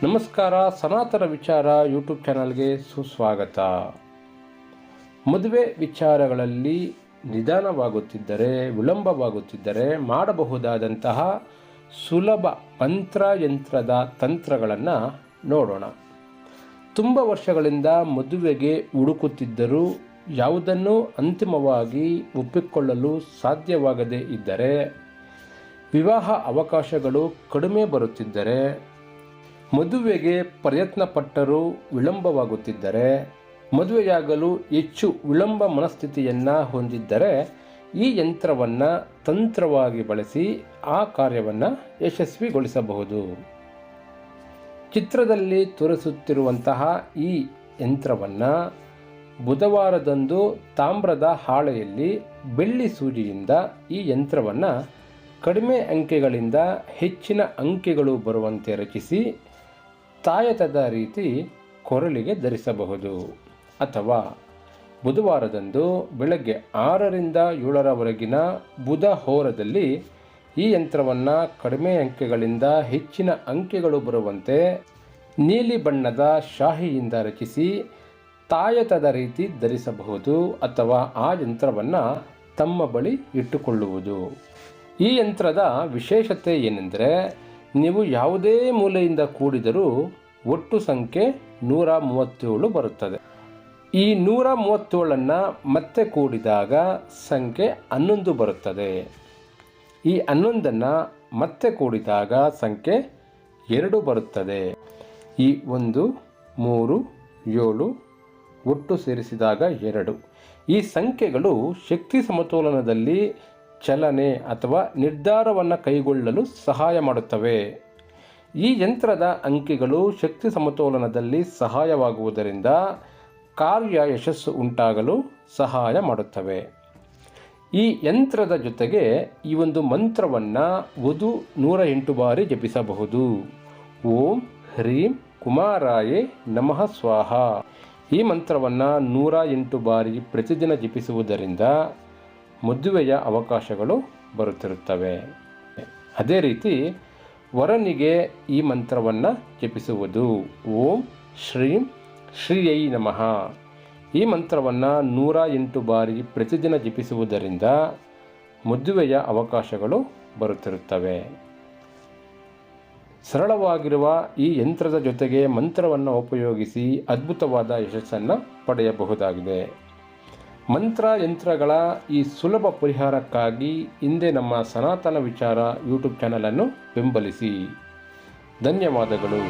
ನಮಸ್ಕಾರ. ಸನಾತನ ವಿಚಾರ ಯೂಟ್ಯೂಬ್ ಚಾನಲ್ಗೆ ಸುಸ್ವಾಗತ. ಮದುವೆ ವಿಚಾರಗಳಲ್ಲಿ ನಿಧಾನವಾಗುತ್ತಿದ್ದರೆ, ವಿಳಂಬವಾಗುತ್ತಿದ್ದರೆ ಮಾಡಬಹುದಾದಂತಹ ಸುಲಭ ಮಂತ್ರಯಂತ್ರದ ತಂತ್ರಗಳನ್ನು ನೋಡೋಣ. ತುಂಬ ವರ್ಷಗಳಿಂದ ಮದುವೆಗೆ ಹುಡುಕುತ್ತಿದ್ದರೂ ಯಾವುದನ್ನು ಅಂತಿಮವಾಗಿ ಒಪ್ಪಿಕೊಳ್ಳಲು ಸಾಧ್ಯವಾಗದೇ ಇದ್ದರೆ, ವಿವಾಹ ಅವಕಾಶಗಳು ಕಡಿಮೆ ಬರುತ್ತಿದ್ದರೆ, ಮದುವೆಗೆ ಪ್ರಯತ್ನ ಪಟ್ಟರೂ ವಿಳಂಬವಾಗುತ್ತಿದ್ದರೆ, ಮದುವೆಯಾಗಲು ಹೆಚ್ಚು ವಿಳಂಬ ಮನಸ್ಥಿತಿಯನ್ನು ಹೊಂದಿದ್ದರೆ ಈ ಯಂತ್ರವನ್ನು ತಂತ್ರವಾಗಿ ಬಳಸಿ ಆ ಕಾರ್ಯವನ್ನು ಯಶಸ್ವಿಗೊಳಿಸಬಹುದು. ಚಿತ್ರದಲ್ಲಿ ತೋರಿಸುತ್ತಿರುವಂತಹ ಈ ಯಂತ್ರವನ್ನು ಬುಧವಾರದಂದು ತಾಮ್ರದ ಹಾಳೆಯಲ್ಲಿ ಬೆಳ್ಳಿ ಸೂಜಿಯಿಂದ ಈ ಯಂತ್ರವನ್ನು ಕಡಿಮೆ ಅಂಕೆಗಳಿಂದ ಹೆಚ್ಚಿನ ಅಂಕೆಗಳು ಬರುವಂತೆ ರಚಿಸಿ ತಾಯತದ ರೀತಿ ಕೊರಳಿಗೆ ಧರಿಸಬಹುದು. ಅಥವಾ ಬುಧವಾರದಂದು ಬೆಳಗ್ಗೆ 6ರಿಂದ 7ರವರೆಗಿನ ಬುಧ ಹೋರದಲ್ಲಿ ಈ ಯಂತ್ರವನ್ನು ಕಡಿಮೆ ಅಂಕೆಗಳಿಂದ ಹೆಚ್ಚಿನ ಅಂಕೆಗಳು ಬರುವಂತೆ ನೀಲಿ ಬಣ್ಣದ ಶಾಹಿಯಿಂದ ರಚಿಸಿ ತಾಯತದ ರೀತಿ ಧರಿಸಬಹುದು. ಅಥವಾ ಆ ಯಂತ್ರವನ್ನು ತಮ್ಮ ಬಳಿ ಇಟ್ಟುಕೊಳ್ಳುವುದು. ಈ ಯಂತ್ರದ ವಿಶೇಷತೆ ಏನೆಂದರೆ, ನೀವು ಯಾವುದೇ ಮೂಲೆಯಿಂದ ಕೂಡಿದರೂ ಒಟ್ಟು ಸಂಖ್ಯೆ 137 ಬರುತ್ತದೆ. ಈ 137 ಮತ್ತೆ ಕೂಡಿದಾಗ ಸಂಖ್ಯೆ 11 ಬರುತ್ತದೆ. ಈ 11 ಮತ್ತೆ ಕೂಡಿದಾಗ ಸಂಖ್ಯೆ 2 ಬರುತ್ತದೆ. ಈ 1, 3, 7 ಒಟ್ಟು ಸೇರಿಸಿದಾಗ 2. ಈ ಸಂಖ್ಯೆಗಳು ಶಕ್ತಿ ಸಮತೋಲನದಲ್ಲಿ ಚಲನೆ ಅಥವಾ ನಿರ್ಧಾರವನ್ನು ಕೈಗೊಳ್ಳಲು ಸಹಾಯ ಮಾಡುತ್ತವೆ. ಈ ಯಂತ್ರದ ಅಂಕಿಗಳು ಶಕ್ತಿ ಸಮತೋಲನದಲ್ಲಿ ಸಹಾಯವಾಗುವುದರಿಂದ ಕಾರ್ಯ ಯಶಸ್ಸು ಉಂಟಾಗಲು ಸಹಾಯ ಮಾಡುತ್ತವೆ. ಈ ಯಂತ್ರದ ಜೊತೆಗೆ ಈ ಒಂದು ಮಂತ್ರವನ್ನು ವಧು 108 ಬಾರಿ ಜಪಿಸಬಹುದು. ಓಂ ಹ್ರೀಂ ಕುಮಾರಾಯೇ ನಮಃ ಸ್ವಾಹ. ಈ ಮಂತ್ರವನ್ನು 108 ಬಾರಿ ಪ್ರತಿದಿನ ಜಪಿಸುವುದರಿಂದ ಮದುವೆಯ ಅವಕಾಶಗಳು ಬರುತ್ತಿರುತ್ತವೆ. ಅದೇ ರೀತಿ ವರನಿಗೆ ಈ ಮಂತ್ರವನ್ನು ಜಪಿಸುವುದು. ಓಂ ಶ್ರೀಂ ಶ್ರೀಯೈ ನಮಃ. ಈ ಮಂತ್ರವನ್ನು 108 ಬಾರಿ ಪ್ರತಿದಿನ ಜಪಿಸುವುದರಿಂದ ಮದುವೆಯ ಅವಕಾಶಗಳು ಬರುತ್ತಿರುತ್ತವೆ. ಸರಳವಾಗಿರುವ ಈ ಯಂತ್ರದ ಜೊತೆಗೆ ಮಂತ್ರವನ್ನು ಉಪಯೋಗಿಸಿ ಅದ್ಭುತವಾದ ಯಶಸ್ಸನ್ನು ಪಡೆಯಬಹುದಾಗಿದೆ. ಮಂತ್ರಯಂತ್ರಗಳ ಈ ಸುಲಭ ಪರಿಹಾರಕ್ಕಾಗಿ ಹಿಂದೆ ನಮ್ಮ ಸನಾತನ ವಿಚಾರ ಯೂಟ್ಯೂಬ್ ಚಾನಲನ್ನು ಬೆಂಬಲಿಸಿ. ಧನ್ಯವಾದಗಳು.